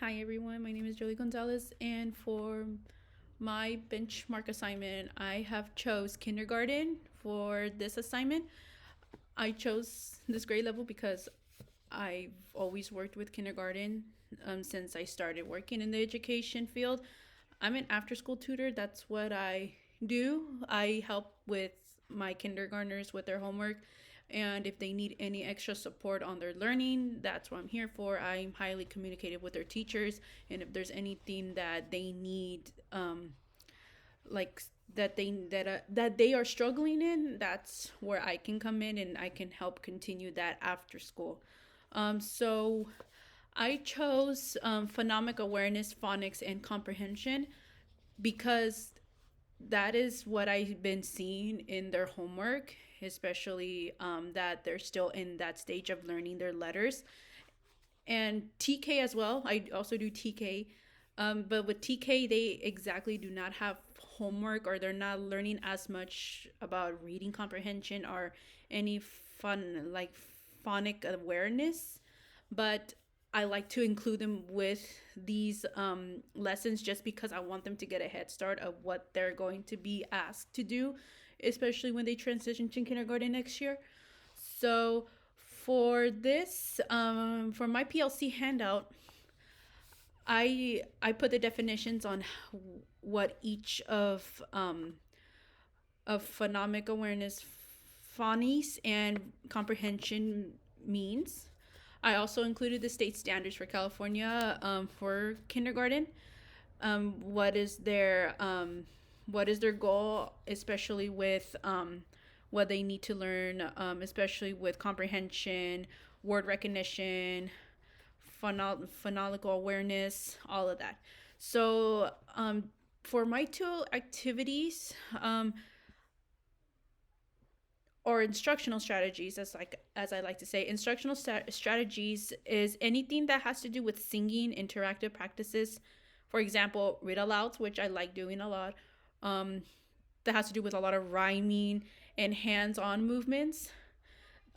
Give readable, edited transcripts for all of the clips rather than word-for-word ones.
Hi everyone, my name is Jolie Gonzalez, and for my benchmark assignment, I have chose kindergarten for this assignment. I chose this grade level because I've always worked with kindergarten since I started working in the education field. I'm an after school tutor. That's what I do. I help with my kindergartners with their homework. And if they need any extra support on their learning, that's what I'm here for. I'm highly communicative with their teachers. And if there's anything that they need, like that they are struggling in, that's where I can come in and I can help continue that after school. So I chose phonemic awareness, phonics, and comprehension because that is what I've been seeing in their homework, especially that they're still in that stage of learning their letters. And TK as well. I also do TK. But with TK, they exactly do not have homework, or they're not learning as much about reading comprehension or any fun, like phonic awareness. But I like to include them with these lessons just because I want them to get a head start of what they're going to be asked to do, especially when they transition to kindergarten next year. So for this, for my PLC handout, I put the definitions on what each of phonemic awareness, phonies, and comprehension means. I also included the state standards for California for kindergarten. What is their goal, especially with what they need to learn, especially with comprehension, word recognition, phonological awareness, all of that. So for my two activities, or instructional strategies, as I like to say, instructional strategies is anything that has to do with singing, interactive practices. For example, read alouds, which I like doing a lot. That has to do with a lot of rhyming and hands-on movements.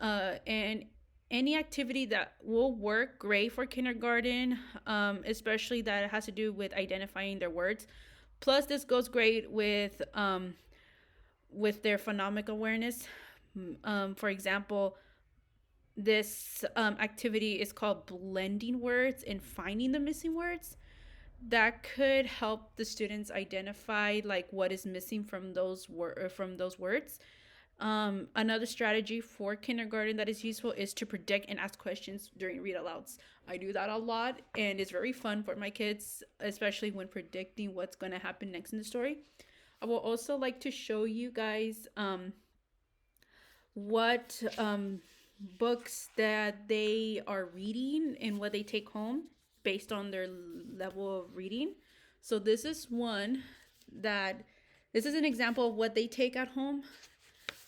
And any activity that will work great for kindergarten, especially that has to do with identifying their words. Plus, this goes great with their phonemic awareness. For example, this activity is called blending words and finding the missing words. That could help the students identify like what is missing from those words. Another strategy for kindergarten that is useful is to predict and ask questions during read alouds. I do that a lot, and it's very fun for my kids, especially when predicting what's going to happen next in the story. I will also like to show you guys what books that they are reading and what they take home based on their level of reading. So this is an example of what they take at home.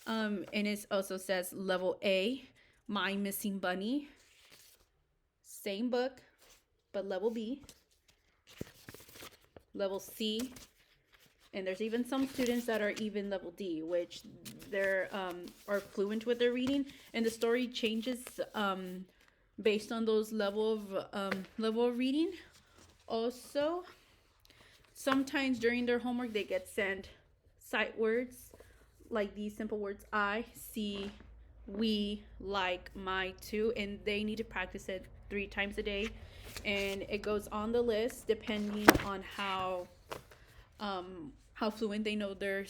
And it also says level A, My Missing Bunny. Same book, but level B. Level C, and there's even some students that are even level D, which they're are fluent with their reading, and the story changes based on those level of reading. Also, sometimes during their homework they get sent sight words like these simple words: I, see, we, like, my, too, and they need to practice it 3 times a day, and it goes on the list depending on how fluent they know their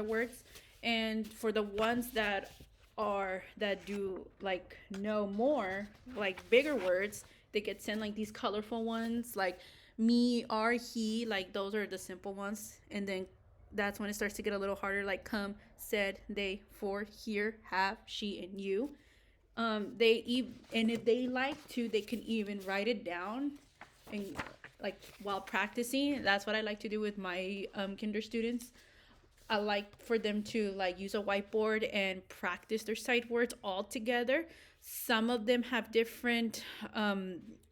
words. And for the ones that do like know more, like bigger words, they get sent like these colorful ones, like me, are, he, like those are the simple ones. And then that's when it starts to get a little harder, like come, said, they, for, here, have, she, and you. And if they like to, they can even write it down and like while practicing. That's what I like to do with my kinder students. I like for them to like use a whiteboard and practice their sight words all together. Some of them have different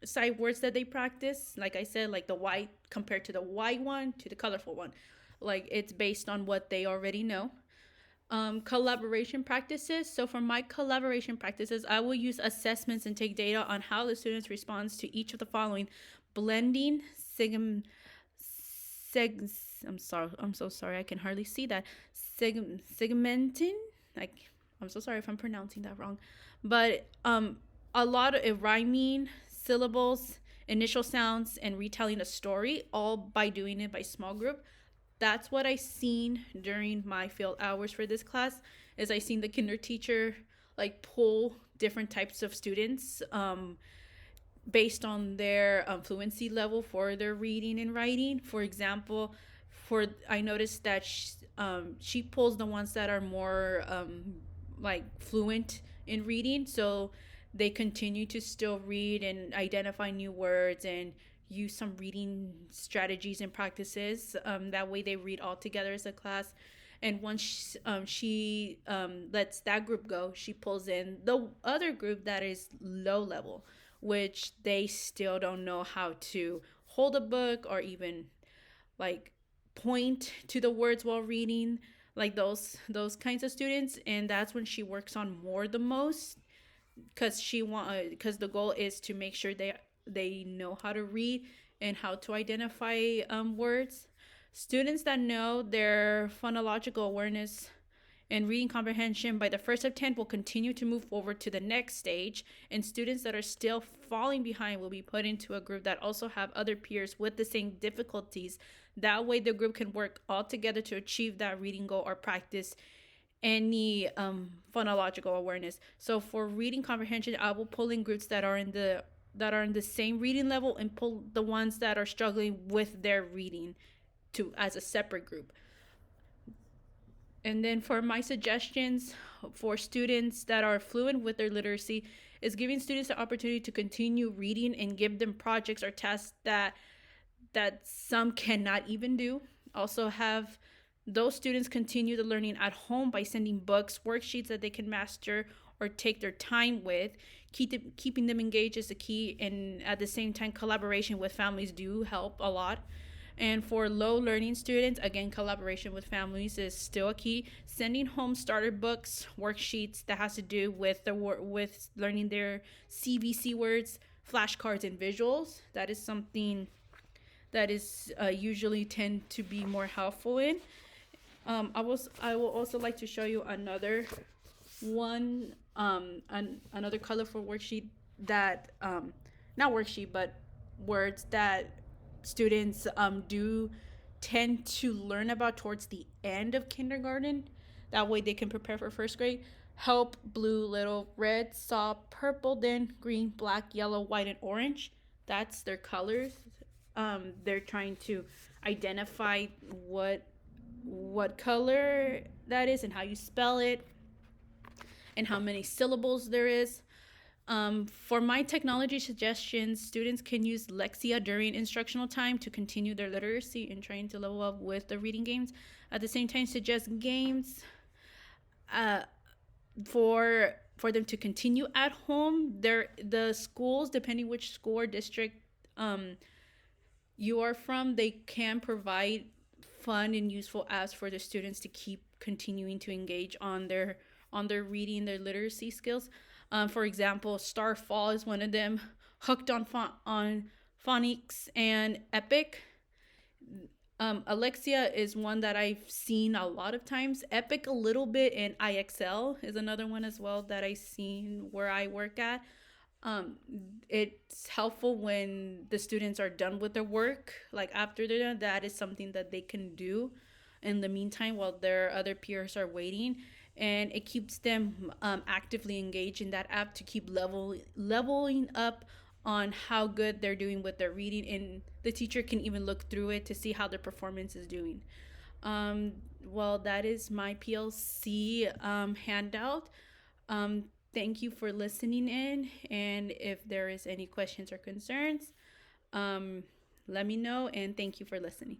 sight words that they practice. Like I said, like the white compared to the white one to the colorful one. Like it's based on what they already know. Collaboration practices. So for my collaboration practices, I will use assessments and take data on how the students responds to each of the following: blending, seg, I'm sorry, I'm so sorry, I can hardly see that. Segmenting, like, I'm so sorry if I'm pronouncing that wrong, but a lot of rhyming, syllables, initial sounds, and retelling a story, all by doing it by small group. That's what I seen during my field hours for this class. Is I seen the kinder teacher like pull different types of students based on their fluency level for their reading and writing. For example, for I noticed that she pulls the ones that are more like fluent in reading, so they continue to still read and identify new words and use some reading strategies and practices. That way they read all together as a class. And once she lets that group go, she pulls in the other group that is low level, which they still don't know how to hold a book or even like point to the words while reading, like those kinds of students. And that's when she works on more the most, because the goal is to make sure they know how to read and how to identify words. Students that know their phonological awareness and reading comprehension by the first of 10 will continue to move forward to the next stage, and students that are still falling behind will be put into a group that also have other peers with the same difficulties. That way the group can work all together to achieve that reading goal or practice any phonological awareness. So for reading comprehension, I will pull in groups that are in the same reading level, and pull the ones that are struggling with their reading to as a separate group. And then for my suggestions for students that are fluent with their literacy is giving students the opportunity to continue reading and give them projects or tasks that some cannot even do. Also have those students continue the learning at home by sending books, worksheets that they can master or take their time with. Keeping them engaged is the key, and at the same time, collaboration with families do help a lot. And for low learning students, again, collaboration with families is still a key. Sending home starter books, worksheets that has to do with with learning their CVC words, flashcards, and visuals. That is something that is usually tend to be more helpful in. I will also like to show you another one, another colorful worksheet that not worksheet but words that students do tend to learn about towards the end of kindergarten. That way they can prepare for first grade. Help, blue, little, red, saw, purple, then green, black, yellow, white, and orange. That's their colors. They're trying to identify what color that is and how you spell it and how many syllables there is. For my technology suggestions, students can use Lexia during instructional time to continue their literacy and trying to level up with the reading games. At the same time, suggest games for them to continue at home. The schools, depending which school or district you are from, they can provide fun and useful apps for the students to keep continuing to engage on their reading, their literacy skills. For example, Starfall is one of them. Hooked on Phonics and Epic. Alexia is one that I've seen a lot of times. Epic a little bit, and IXL is another one as well that I've seen where I work at. It's helpful when the students are done with their work. Like after they're done, that is something that they can do in the meantime while their other peers are waiting. And it keeps them actively engaged in that app to keep leveling up on how good they're doing with their reading, and the teacher can even look through it to see how their performance is doing. Well, that is my PLC handout. Thank you for listening in, and if there is any questions or concerns, let me know, and thank you for listening.